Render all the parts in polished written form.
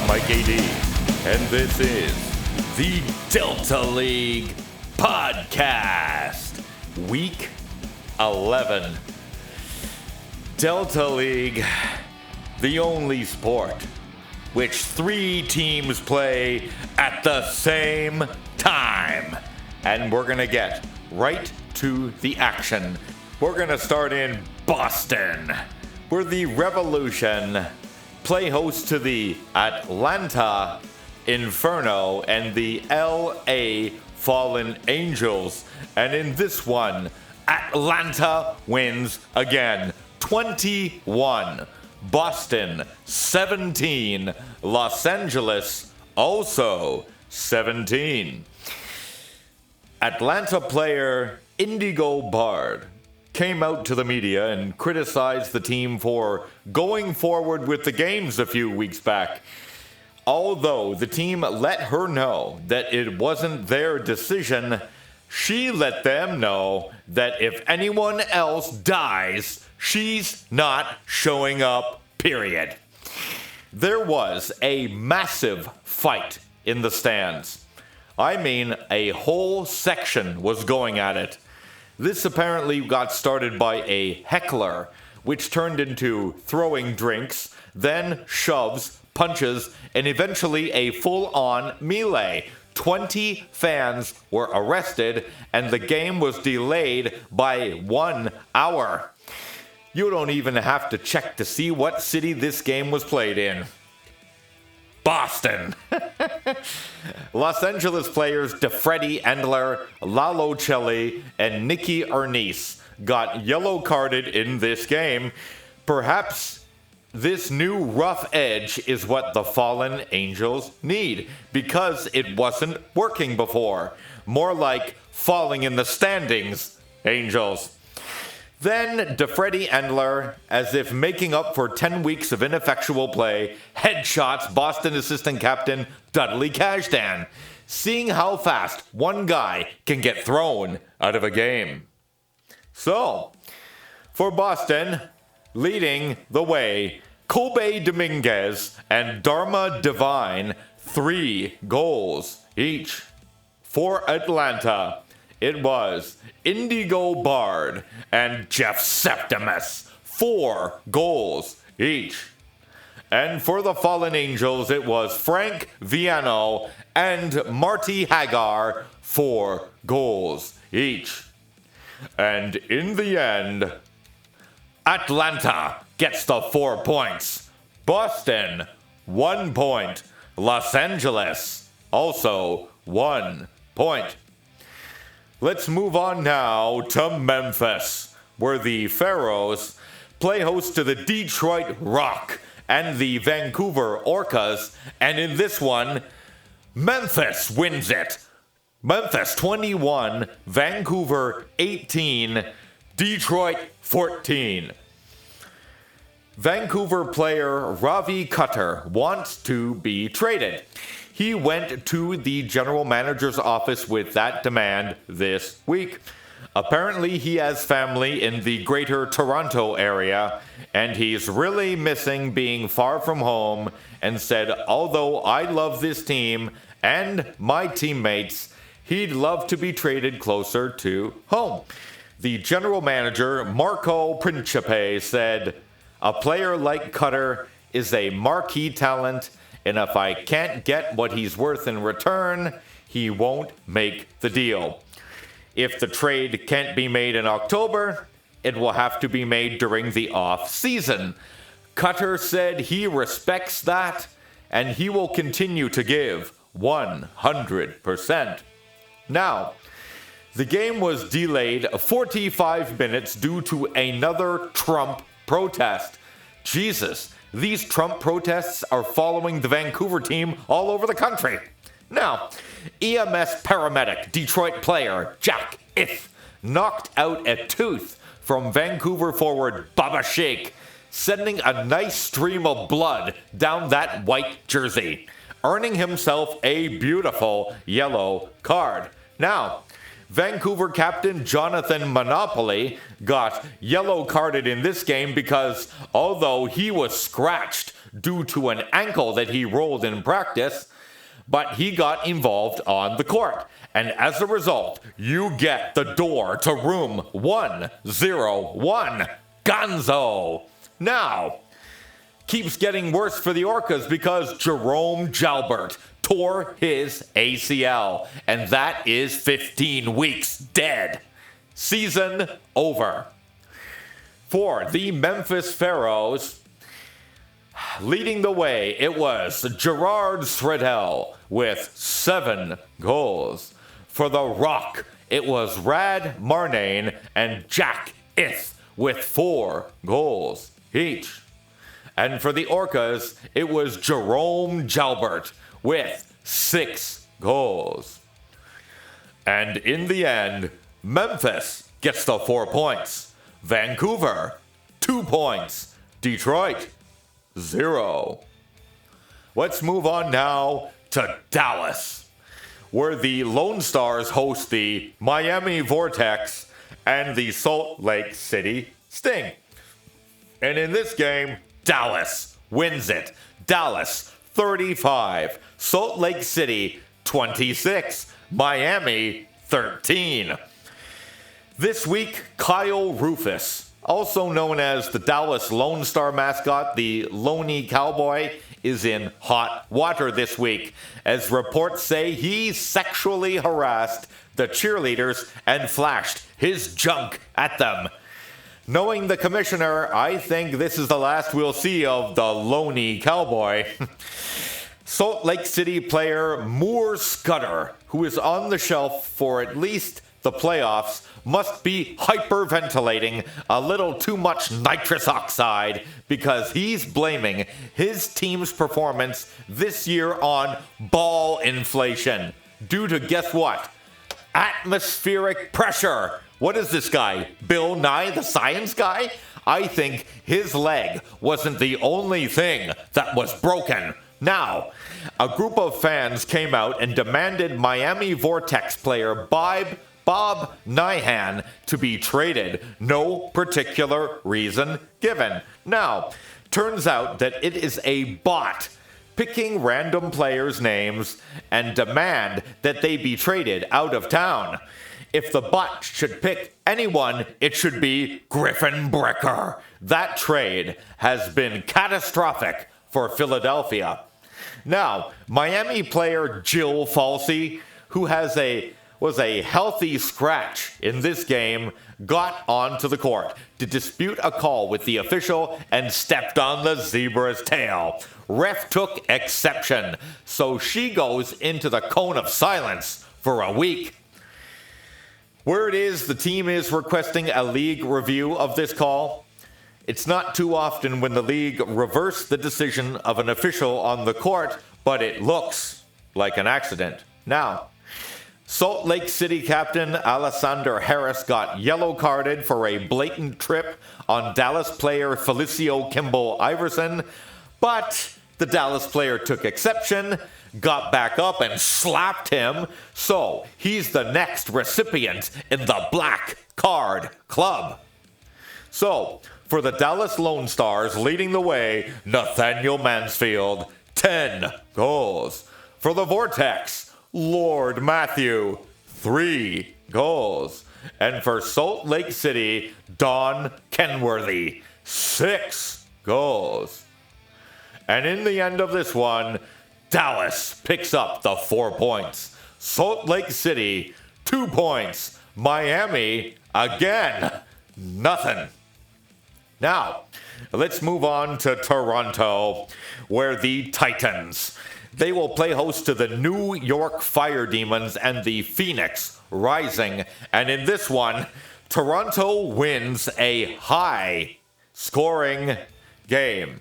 Mike AD, and this is the Delta League Podcast, Week 11. Delta League, the only sport which 3 teams play at the same time. And we're going to get right to the action. We're going to start in Boston, where the Revolution play host to the Atlanta Inferno and the LA Fallen Angels. And in this one, Atlanta wins again, 21. Boston 17. Los Angeles also 17. Atlanta player Indigo Bard came out to the media and criticized the team for going forward with the games a few weeks back. Although the team let her know that it wasn't their decision, she let them know that if anyone else dies, she's not showing up, period. There was a massive fight in the stands. I mean, a whole section was going at it. This apparently got started by a heckler, which turned into throwing drinks, then shoves, punches, and eventually a full-on melee. 20 fans were arrested, and the game was delayed by 1 hour. You don't even have to check to see what city this game was played in. Boston. Los Angeles players DeFreddy Endler, Lalo Celli, and Nicky Ernest got yellow carded in this game. Perhaps this new rough edge is what the Fallen Angels need, because it wasn't working before. More like falling in the standings, Angels. Then DeFreddy Endler, as if making up for 10 weeks of ineffectual play, headshots Boston assistant captain Dudley Kashdan, seeing how fast one guy can get thrown out of a game. So, for Boston, leading the way, Kobe Dominguez and Dharma Divine, 3 goals each. For Atlanta, it was Indigo Bard and Jeff Septimus, 4 goals each. And for the Fallen Angels, it was Frank Viano and Marty Hagar, 4 goals each. And in the end, Atlanta gets the 4 points. Boston, 1 point. Los Angeles, also 1 point. Let's move on now to Memphis, where the Pharaohs play host to the Detroit Rock and the Vancouver Orcas, and in this one, Memphis wins it. Memphis 21, Vancouver 18, Detroit 14. Vancouver player Ravi Cutter wants to be traded. He went to the general manager's office with that demand this week. Apparently, he has family in the greater Toronto area, and he's really missing being far from home, and said, although I love this team and my teammates, he'd love to be traded closer to home. The general manager, Marco Principe, said, a player like Cutter is a marquee talent, and if I can't get what he's worth in return, he won't make the deal. If the trade can't be made in October, it will have to be made during the off-season. Cutter said he respects that, and he will continue to give 100%. Now, the game was delayed 45 minutes due to another Trump protest. Jesus, these Trump protests are following the Vancouver team all over the country. Now, EMS paramedic Detroit player Jack If knocked out a tooth from Vancouver forward Baba Sheikh, sending a nice stream of blood down that white jersey, earning himself a beautiful yellow card. Now, Vancouver captain Jonathan Monopoly got yellow carded in this game because although he was scratched due to an ankle that he rolled in practice, but he got involved on the court. And as a result, you get the door to room 101. Gonzo. Now, keeps getting worse for the Orcas because Jerome Jalbert tore his ACL, and that is 15 weeks dead. Season over. For the Memphis Pharaohs, leading the way, it was Gerard Sredell with 7 goals. For the Rock, it was Rad Marnane and Jack Ith with 4 goals each. And for the Orcas, it was Jerome Jalbert with 6 goals. And in the end, Memphis gets the 4 points. Vancouver, 2 points. Detroit, 0. Let's move on now to Dallas, where the Lone Stars host the Miami Vortex and the Salt Lake City Sting. And in this game, Dallas wins it. Dallas 35, Salt Lake City 26, Miami 13. This week, Kyle Rufus, also known as the Dallas Lone Star mascot, the Loney Cowboy, is in hot water this week, as reports say he sexually harassed the cheerleaders and flashed his junk at them. Knowing the commissioner, I think this is the last we'll see of the Loney Cowboy. Salt Lake City player Moore Scudder, who is on the shelf for at least the playoffs, must be hyperventilating a little too much nitrous oxide because he's blaming his team's performance this year on ball inflation due to, guess what? Atmospheric pressure. What is this guy? Bill Nye the Science Guy? I think his leg wasn't the only thing that was broken. Now, a group of fans came out and demanded Miami Vortex player Bob Nyhan to be traded. No particular reason given. Now, turns out that it is a bot picking random players' names and demand that they be traded out of town. If the bot should pick anyone, it should be Griffin Bricker. That trade has been catastrophic for Philadelphia. Now, Miami player Jill Falsey, who was a healthy scratch in this game, got onto the court to dispute a call with the official and stepped on the zebra's tail. Ref took exception, so she goes into the cone of silence for a week. Word is the team is requesting a league review of this call. It's not too often when the league reverse the decision of an official on the court, but it looks like an accident. Now, Salt Lake City captain Alessander Harris got yellow carded for a blatant trip on Dallas player Felicio Kimball Iverson, but the Dallas player took exception, got back up and slapped him, so he's the next recipient in the Black Card Club. So, for the Dallas Lone Stars, leading the way, Nathaniel Mansfield, 10 goals. For the Vortex, Lord Matthew, 3 goals. And for Salt Lake City, Don Kenworthy, 6 goals. And in the end of this one, Dallas picks up the 4 points. Salt Lake City, 2 points. Miami, again, nothing. Now, let's move on to Toronto, where the Titans, they will play host to the New York Fire Demons and the Phoenix Rising. And in this one, Toronto wins a high-scoring game.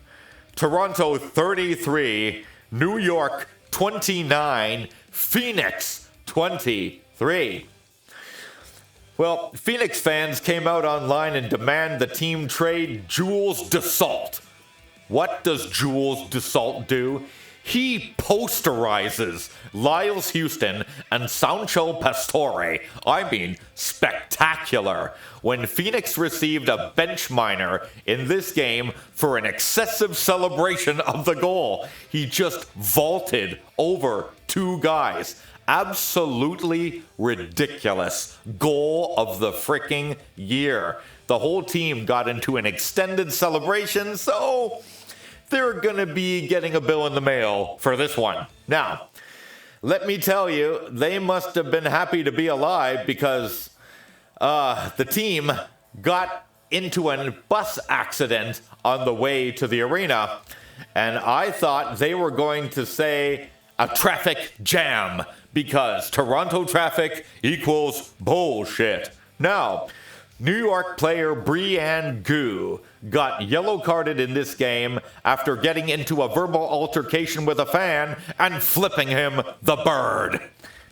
Toronto 33, New York 29, Phoenix 23. Well, Phoenix fans came out online and demand the team trade Jules Dassault. What does Jules Dassault do? He posterizes Lyles Houston and Sancho Pastore. I mean, spectacular. When Phoenix received a bench minor in this game for an excessive celebration of the goal, he just vaulted over two guys. Absolutely ridiculous. Goal of the freaking year. The whole team got into an extended celebration, so they're going to be getting a bill in the mail for this one. Now, let me tell you, they must have been happy to be alive because the team got into a bus accident on the way to the arena, and I thought they were going to say a traffic jam because Toronto traffic equals bullshit. Now, New York player Brianne Gu got yellow carded in this game after getting into a verbal altercation with a fan and flipping him the bird.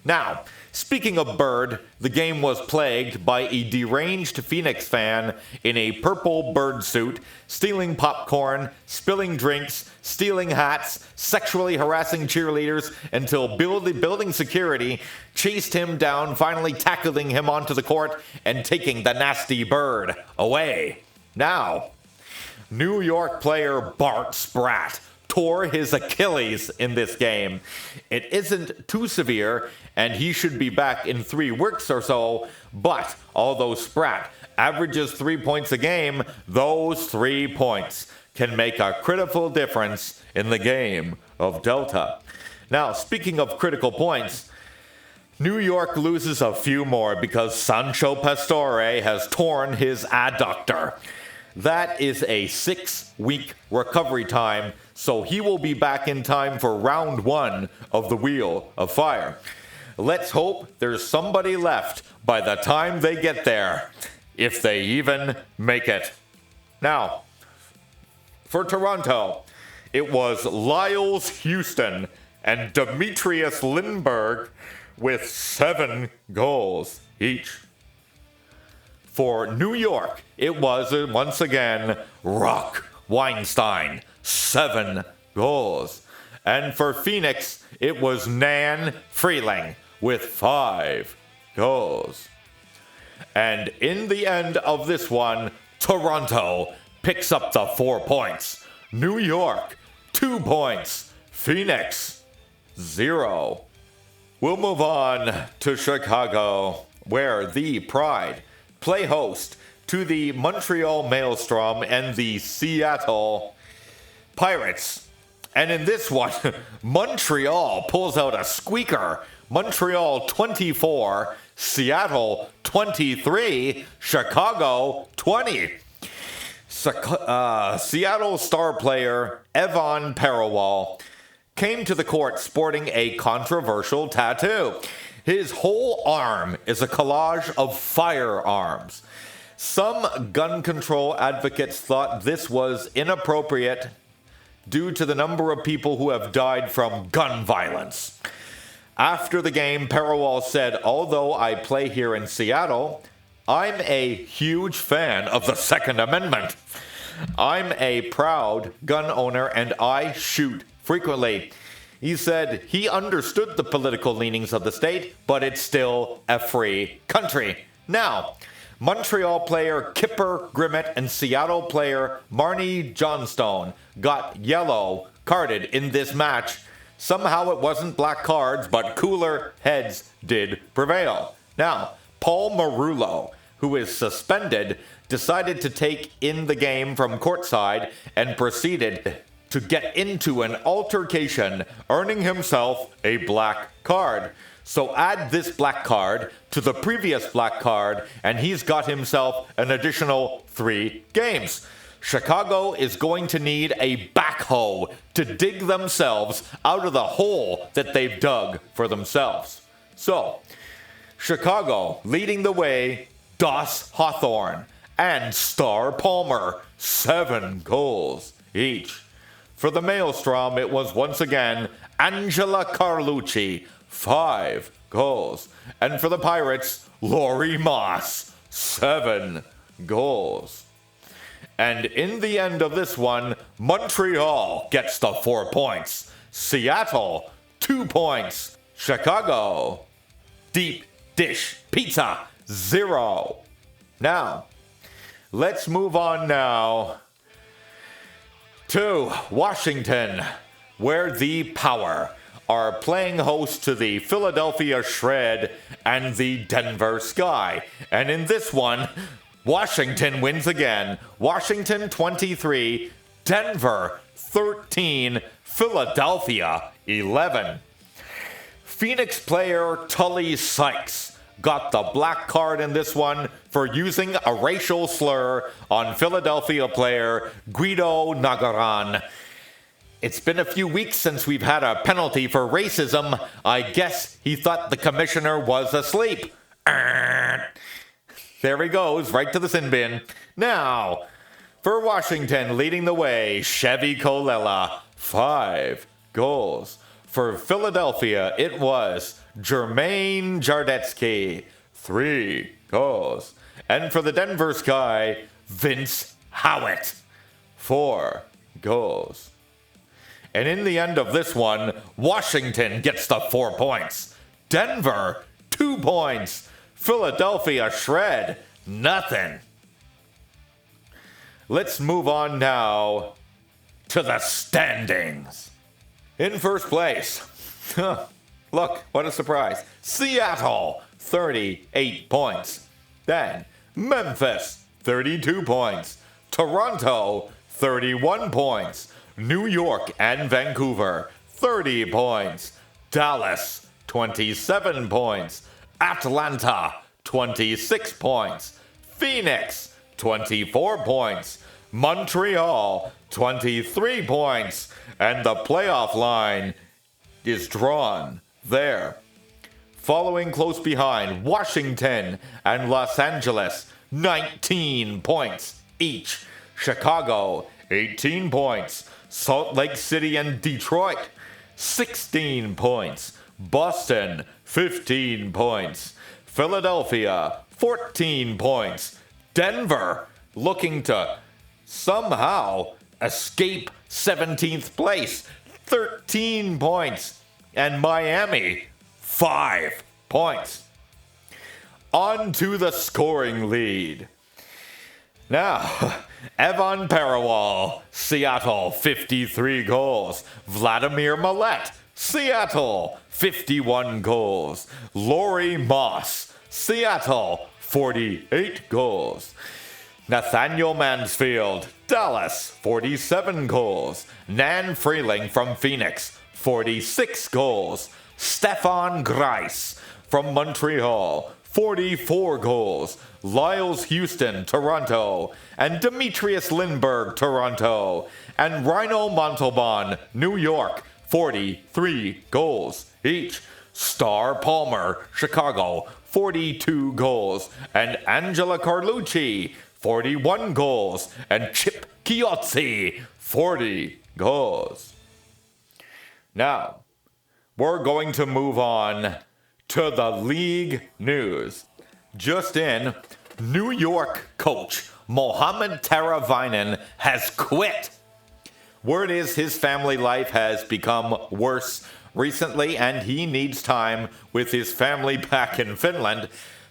Now, speaking of bird, the game was plagued by a deranged Phoenix fan in a purple bird suit, stealing popcorn, spilling drinks, stealing hats, sexually harassing cheerleaders until building security chased him down, finally tackling him onto the court and taking the nasty bird away. Now, New York player Bart Spratt tore his Achilles in this game. It isn't too severe, and he should be back in 3 weeks or so, but although Spratt averages 3 points a game, those 3 points can make a critical difference in the game of Delta. Now, speaking of critical points, New York loses a few more because Sancho Pastore has torn his adductor. That is a 6-week recovery time, so he will be back in time for round 1 of the Wheel of Fire. Let's hope there's somebody left by the time they get there, if they even make it. Now, for Toronto, it was Lyles Houston and Demetrius Lindbergh with 7 goals each. For New York, it was once again Rock Weinstein, 7 goals. And for Phoenix, it was Nan Freeling with 5 goals. And in the end of this one, Toronto picks up the 4 points. New York, 2 points. Phoenix, 0. We'll move on to Chicago, where the Pride play host to the Montreal Maelstrom and the Seattle Pirates. And in this one, Montreal pulls out a squeaker. Montreal 24, Seattle 23, Chicago 20. Seattle star player Evan Parawal came to the court sporting a controversial tattoo. His whole arm is a collage of firearms. Some gun control advocates thought this was inappropriate due to the number of people who have died from gun violence. After the game, Parawal said, "Although I play here in Seattle, I'm a huge fan of the Second Amendment. I'm a proud gun owner and I shoot frequently." He said he understood the political leanings of the state, but it's still a free country. Now, Montreal player Kipper Grimmett and Seattle player Marnie Johnstone got yellow carded in this match. Somehow it wasn't black cards, but cooler heads did prevail. Now, Paul Marullo, who is suspended, decided to take in the game from courtside and proceeded to get into an altercation, earning himself a black card. So add this black card to the previous black card, and he's got himself an additional 3 games. Chicago is going to need a backhoe to dig themselves out of the hole that they've dug for themselves. So, Chicago leading the way, Doss Hawthorne and Star Palmer, 7 goals each. For the Maelstrom, it was once again Angela Carlucci, 5 goals. And for the Pirates, Lori Moss, 7 goals. And in the end of this one, Montreal gets the 4 points. Seattle, 2 points. Chicago, deep dish pizza, 0. Now, let's move on now to Washington, where the Power are playing host to the Philadelphia Shred and the Denver Sky. And in this one, Washington wins again. Washington 23, Denver 13, Philadelphia 11. Phoenix player Tully Sykes got the black card in this one for using a racial slur on Philadelphia player Guido Nagaran. It's been a few weeks since we've had a penalty for racism. I guess he thought the commissioner was asleep. There he goes, right to the sin bin. Now, for Washington, leading the way, Chevy Colella, 5 goals. For Philadelphia, it was Jermaine Jardetsky, 3 goals. And for the Denver Sky, Vince Howitt, 4 goals. And in the end of this one, Washington gets the 4 points. Denver, 2 points. Philadelphia Shred, nothing. Let's move on now to the standings. In first place, look, what a surprise. Seattle, 38 points. Then Memphis, 32 points. Toronto, 31 points. New York and Vancouver, 30 points. Dallas, 27 points. Atlanta, 26 points. Phoenix, 24 points. Montreal, 23 points. And the playoff line is drawn there. Following close behind, Washington and Los Angeles, 19 points each. Chicago, 18 points. Salt Lake City and Detroit, 16 points. Boston, 15 points. Philadelphia, 14 points. Denver, looking to somehow escape 17th place, 13 points. And Miami, 5 points. On to the scoring lead. Now, Evan Parawal, Seattle, 53 goals. Vladimir Millet, Seattle, 51 goals. Laurie Moss, Seattle, 48 goals. Nathaniel Mansfield, Dallas, 47 goals. Nan Freeling from Phoenix, 46 goals. Stefan Greiss from Montreal, 44 goals. Lyles Houston, Toronto. And Demetrius Lindbergh, Toronto. And Rhino Montalban, New York, 43 goals each. Star Palmer, Chicago, 42 goals. And Angela Carlucci, 41 goals. And Chip Chiozzi, 40 goals. Now, we're going to move on to the league news. Just in, New York coach Mohamed Taravainen has quit. Word is his family life has become worse recently and he needs time with his family back in Finland.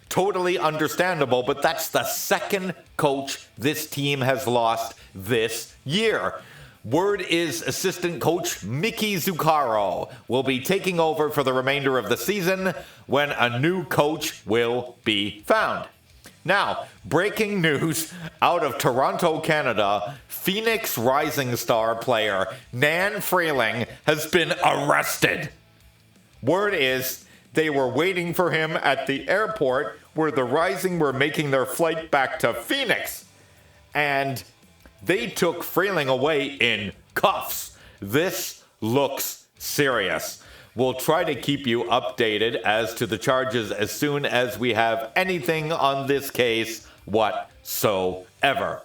Totally understandable, but that's the second coach this team has lost this year. Word is assistant coach Miki Zuccaro will be taking over for the remainder of the season when a new coach will be found. Now, breaking news out of Toronto, Canada, Phoenix Rising Star player Nan Freeling has been arrested. Word is they were waiting for him at the airport where the Rising were making their flight back to Phoenix. And they took Freeling away in cuffs. This looks serious. We'll try to keep you updated as to the charges as soon as we have anything on this case whatsoever.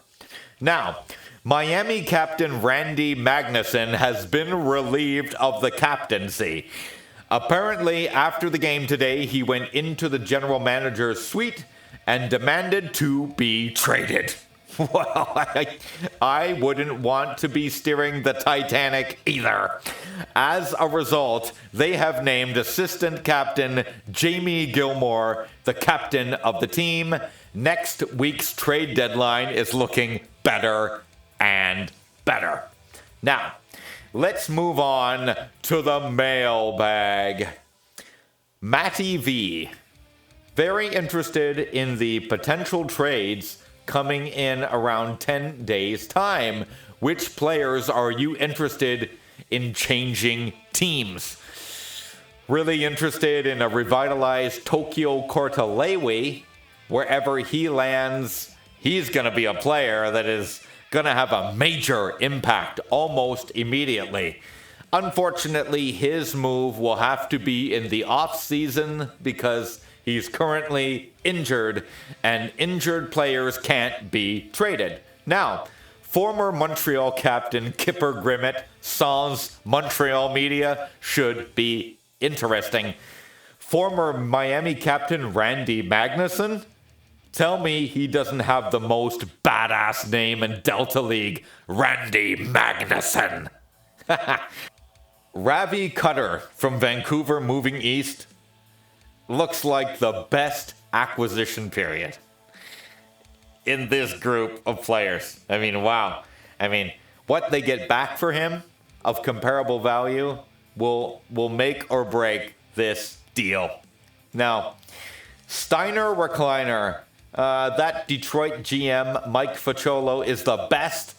Now, Miami captain Randy Magnuson has been relieved of the captaincy. Apparently, after the game today, he went into the general manager's suite and demanded to be traded. Well, I wouldn't want to be steering the Titanic either. As a result, they have named assistant captain Jamie Gilmore the captain of the team. Next week's trade deadline is looking better and better. Now, let's move on to the mailbag. Matty V, very interested in the potential trades coming in around 10 days' time. Which players are you interested in changing teams? Really interested in a revitalized Tokyo Kortalewi. Wherever he lands, he's going to be a player that is going to have a major impact almost immediately. Unfortunately, his move will have to be in the off-season because he's currently injured, and injured players can't be traded. Now, former Montreal captain Kipper Grimmett, sans Montreal media, should be interesting. Former Miami captain Randy Magnuson, tell me he doesn't have the most badass name in Delta League, Randy Magnuson. Ravi Cutter from Vancouver moving east looks like the best acquisition period in this group of players. I mean, wow. I mean, what they get back for him of comparable value will make or break this deal. Now, Steiner Recliner, that Detroit GM, Mike Facciolo, is the best.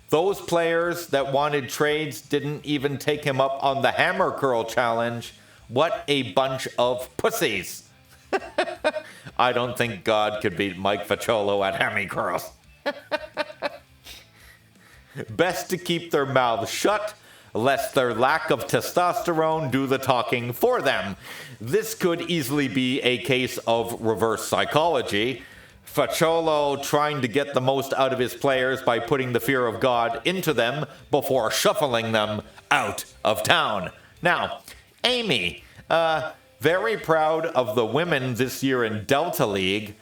Those players that wanted trades didn't even take him up on the hammer curl challenge. What a bunch of pussies. I don't think God could beat Mike Facciolo at hammy curls. Best to keep their mouths shut, lest their lack of testosterone do the talking for them. This could easily be a case of reverse psychology. Facciolo trying to get the most out of his players by putting the fear of God into them before shuffling them out of town. Now, Amy, very proud of the women this year in Delta League.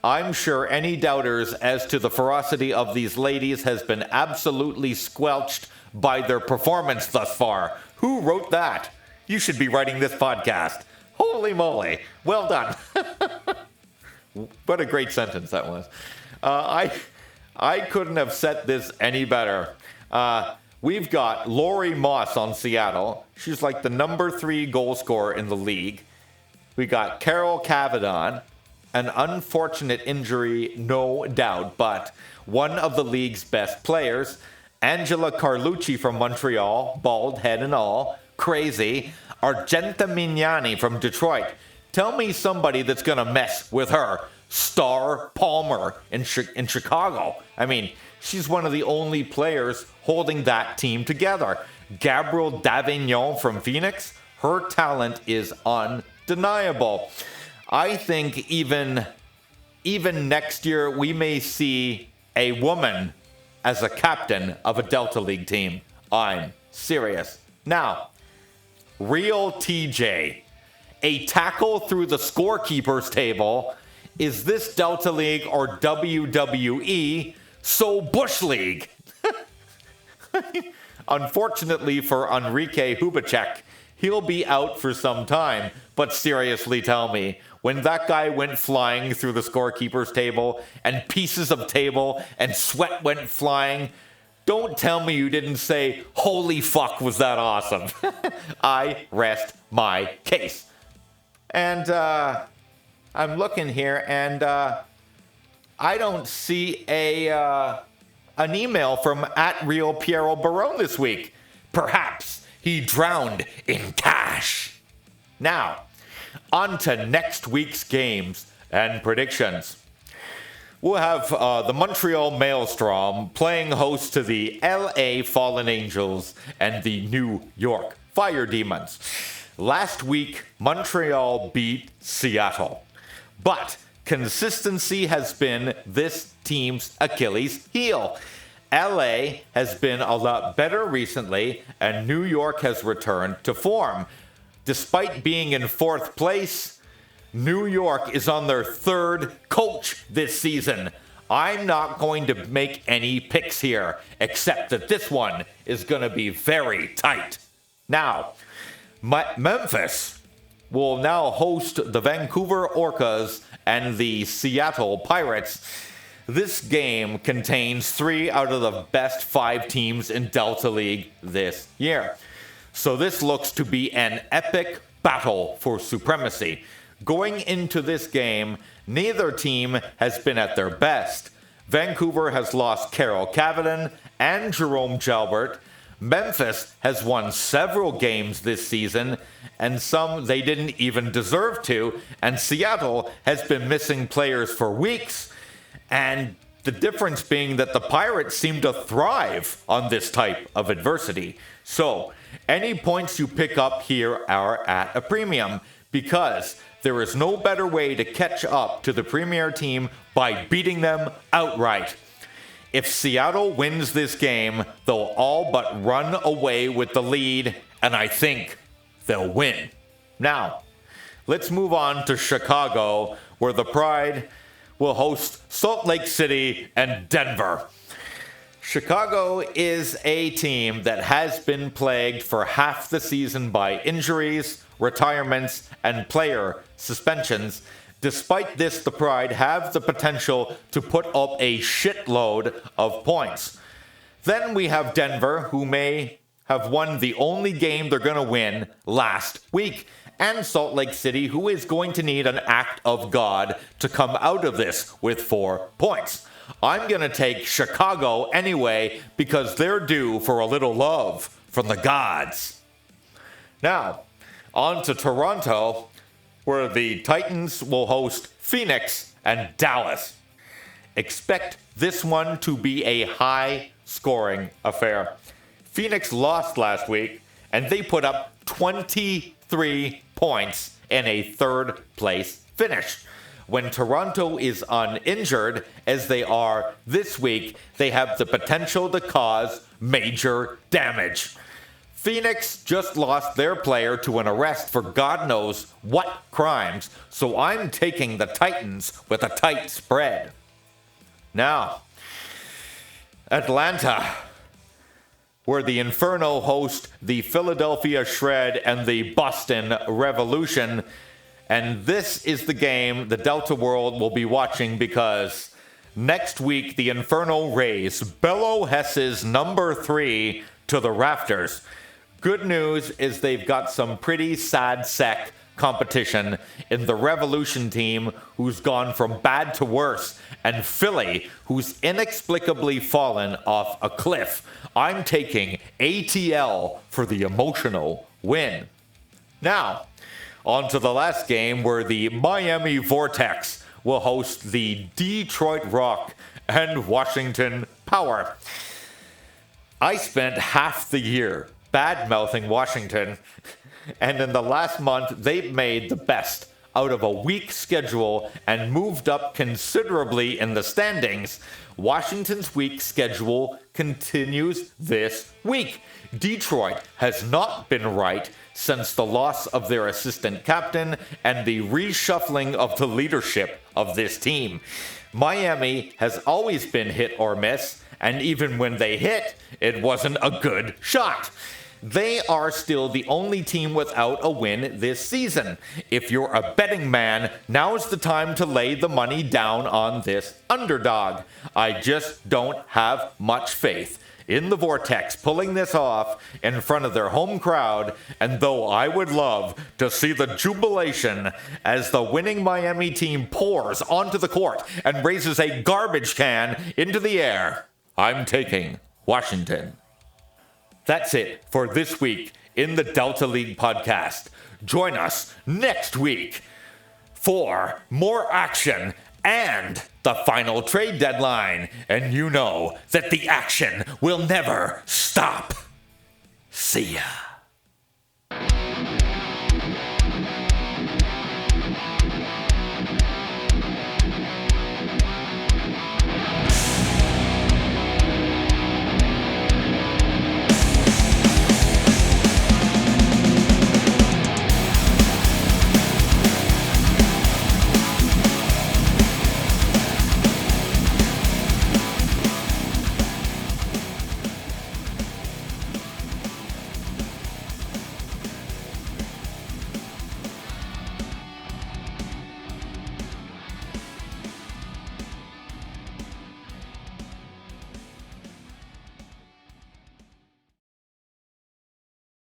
I'm sure any doubters as to the ferocity of these ladies has been absolutely squelched by their performance thus far. Who wrote that? You should be writing this podcast. Holy moly. Well done. What a great sentence that was. I couldn't have said this any better. We've got Lori Moss on Seattle. She's like the number 3 goal scorer in the league. We got Carol Cavadon. An unfortunate injury, no doubt, but one of the league's best players. Angela Carlucci from Montreal, bald head and all, crazy. Argenta Mignani from Detroit. Tell me somebody that's going to mess with her. Star Palmer in Chicago. I mean, she's one of the only players holding that team together. Gabrielle Davignon from Phoenix. Her talent is undeniable. I think even next year we may see a woman as a captain of a Delta League team. I'm serious. Now, Real TJ. A tackle through the scorekeeper's table. Is this Delta League or WWE? So Bush League. Unfortunately for Enrique Hubacek, he'll be out for some time. But seriously, tell me, when that guy went flying through the scorekeeper's table and pieces of table and sweat went flying, don't tell me you didn't say, holy fuck, was that awesome. I rest my case. And I'm looking here, and I don't see an email from @RealPiero this week. Perhaps he drowned in cash. Now, on to next week's games and predictions. We'll have the Montreal Maelstrom playing host to the LA Fallen Angels and the New York Fire Demons. Last week, Montreal beat Seattle. But consistency has been this team's Achilles heel. LA has been a lot better recently, and New York has returned to form. Despite being in 4th place, New York is on their 3rd coach this season. I'm not going to make any picks here, except that this one is going to be very tight. Now, Memphis will now host the Vancouver Orcas and the Seattle Pirates. This game contains 3 out of the best 5 teams in Delta League this year. So this looks to be an epic battle for supremacy. Going into this game, neither team has been at their best. Vancouver has lost Carol Cavadan and Jerome Jalbert. Memphis has won several games this season, and some they didn't even deserve to, and Seattle has been missing players for weeks, and the difference being that the Pirates seem to thrive on this type of adversity. So, any points you pick up here are at a premium, because there is no better way to catch up to the premier team by beating them outright. If Seattle wins this game, they'll all but run away with the lead, and I think they'll win. Now, let's move on to Chicago, where the Pride will host Salt Lake City and Denver. Chicago is a team that has been plagued for half the season by injuries, retirements, and player suspensions. Despite this, the Pride have the potential to put up a shitload of points. Then we have Denver, who may have won the only game they're going to win last week, and Salt Lake City, who is going to need an act of God to come out of this with 4 points. I'm going to take Chicago anyway because they're due for a little love from the gods. Now, on to Toronto, where the Titans will host Phoenix and Dallas. Expect this one to be a high-scoring affair. Phoenix lost last week, and they put up 23 points in a third-place finish. When Toronto is uninjured, as they are this week, they have the potential to cause major damage. Phoenix just lost their player to an arrest for God knows what crimes, so I'm taking the Titans with a tight spread. Now, Atlanta, where the Inferno host the Philadelphia Shred and the Boston Revolution. And this is the game the Delta World will be watching because next week the Inferno raise Bello Hess's number 3 to the rafters. Good news is they've got some pretty sad sack competition in the Revolution team, who's gone from bad to worse, and Philly, who's inexplicably fallen off a cliff. I'm taking ATL for the emotional win. Now, on to the last game, where the Miami Vortex will host the Detroit Rock and Washington Power. I spent half the year bad-mouthing Washington, and in the last month, they've made the best out of a weak schedule and moved up considerably in the standings. Washington's weak schedule continues this week. Detroit has not been right since the loss of their assistant captain and the reshuffling of the leadership of this team. Miami has always been hit or miss, and even when they hit, it wasn't a good shot. They are still the only team without a win this season. If you're a betting man, now's the time to lay the money down on this underdog. I just don't have much faith in the Vortex pulling this off in front of their home crowd, and though I would love to see the jubilation as the winning Miami team pours onto the court and raises a garbage can into the air, I'm taking Washington. That's it for this week in the Delta League podcast. Join us next week for more action and the final trade deadline. And you know that the action will never stop. See ya.